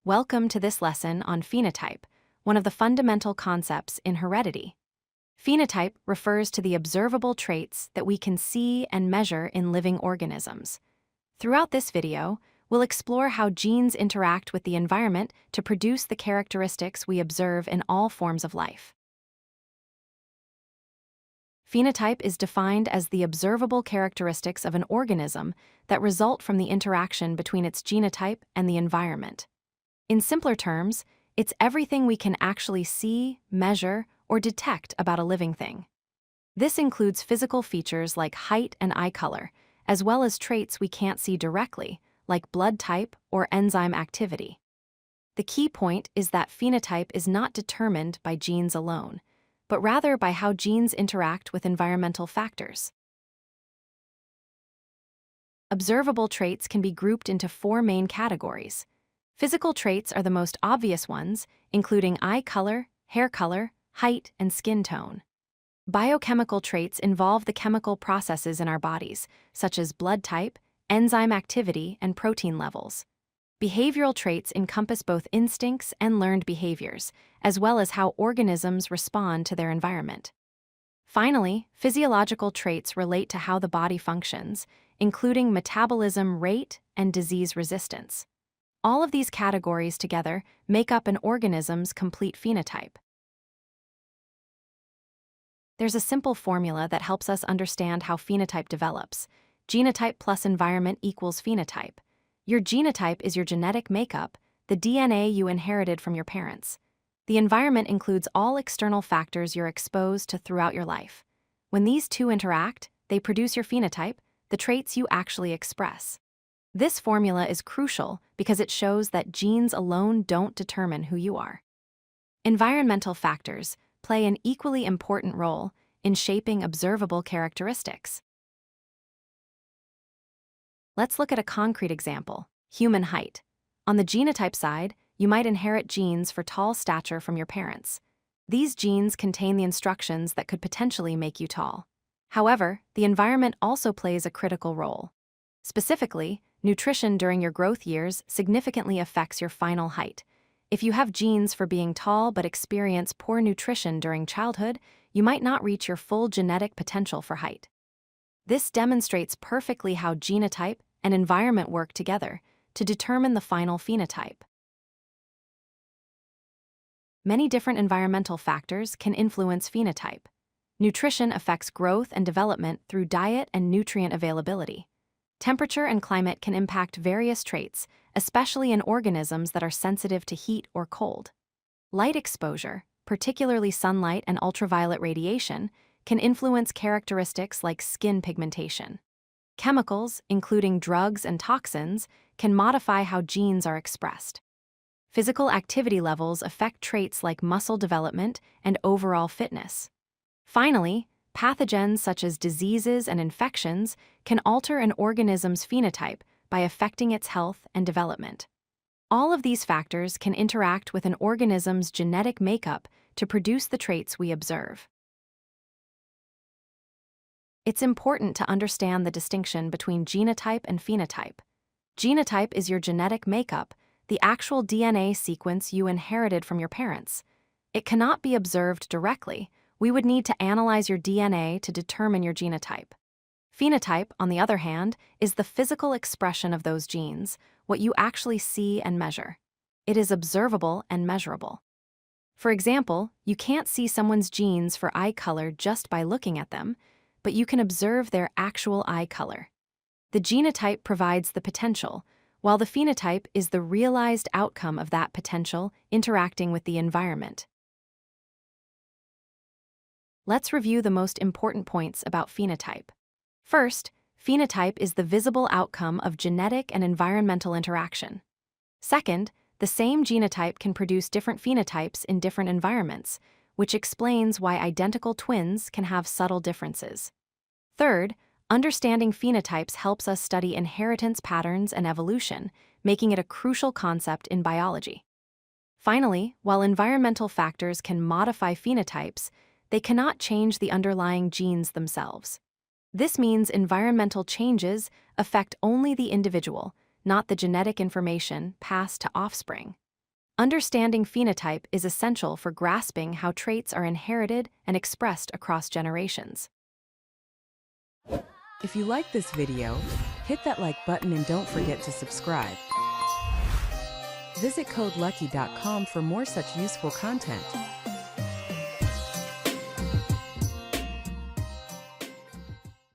Welcome to this lesson on phenotype, one of the fundamental concepts in heredity. Phenotype refers to the observable traits that we can see and measure in living organisms. Throughout this video, we'll explore how genes interact with the environment to produce the characteristics we observe in all forms of life. Phenotype is defined as the observable characteristics of an organism that result from the interaction between its genotype and the environment. In simpler terms, it's everything we can actually see, measure, or detect about a living thing. This includes physical features like height and eye color, as well as traits we can't see directly, like blood type or enzyme activity. The key point is that phenotype is not determined by genes alone, but rather by how genes interact with environmental factors. Observable traits can be grouped into four main categories. Physical traits are the most obvious ones, including eye color, hair color, height, and skin tone. Biochemical traits involve the chemical processes in our bodies, such as blood type, enzyme activity, and protein levels. Behavioral traits encompass both instincts and learned behaviors, as well as how organisms respond to their environment. Finally, physiological traits relate to how the body functions, including metabolism rate and disease resistance. All of these categories together make up an organism's complete phenotype. There's a simple formula that helps us understand how phenotype develops. Genotype plus environment equals phenotype. Your genotype is your genetic makeup, the DNA you inherited from your parents. The environment includes all external factors you're exposed to throughout your life. When these two interact, they produce your phenotype, the traits you actually express. This formula is crucial because it shows that genes alone don't determine who you are. Environmental factors play an equally important role in shaping observable characteristics. Let's look at a concrete example: human height. On the genotype side, you might inherit genes for tall stature from your parents. These genes contain the instructions that could potentially make you tall. However, the environment also plays a critical role. Specifically, nutrition during your growth years significantly affects your final height. If you have genes for being tall but experience poor nutrition during childhood, you might not reach your full genetic potential for height. This demonstrates perfectly how genotype and environment work together to determine the final phenotype. Many different environmental factors can influence phenotype. Nutrition affects growth and development through diet and nutrient availability. Temperature and climate can impact various traits, especially in organisms that are sensitive to heat or cold. Light exposure, particularly sunlight and ultraviolet radiation, can influence characteristics like skin pigmentation. Chemicals, including drugs and toxins, can modify how genes are expressed. Physical activity levels affect traits like muscle development and overall fitness. Finally, pathogens such as diseases and infections can alter an organism's phenotype by affecting its health and development. All of these factors can interact with an organism's genetic makeup to produce the traits we observe. It's important to understand the distinction between genotype and phenotype. Genotype is your genetic makeup, the actual DNA sequence you inherited from your parents. It cannot be observed directly. We would need to analyze your DNA to determine your genotype. Phenotype, on the other hand, is the physical expression of those genes, what you actually see and measure. It is observable and measurable. For example, you can't see someone's genes for eye color just by looking at them, but you can observe their actual eye color. The genotype provides the potential, while the phenotype is the realized outcome of that potential interacting with the environment. Let's review the most important points about phenotype. First, phenotype is the visible outcome of genetic and environmental interaction. Second, the same genotype can produce different phenotypes in different environments, which explains why identical twins can have subtle differences. Third, understanding phenotypes helps us study inheritance patterns and evolution, making it a crucial concept in biology. Finally, while environmental factors can modify phenotypes, they cannot change the underlying genes themselves. This means environmental changes affect only the individual, not the genetic information passed to offspring. Understanding phenotype is essential for grasping how traits are inherited and expressed across generations. If you like this video, hit that like button and don't forget to subscribe. Visit codelucky.com for more such useful content.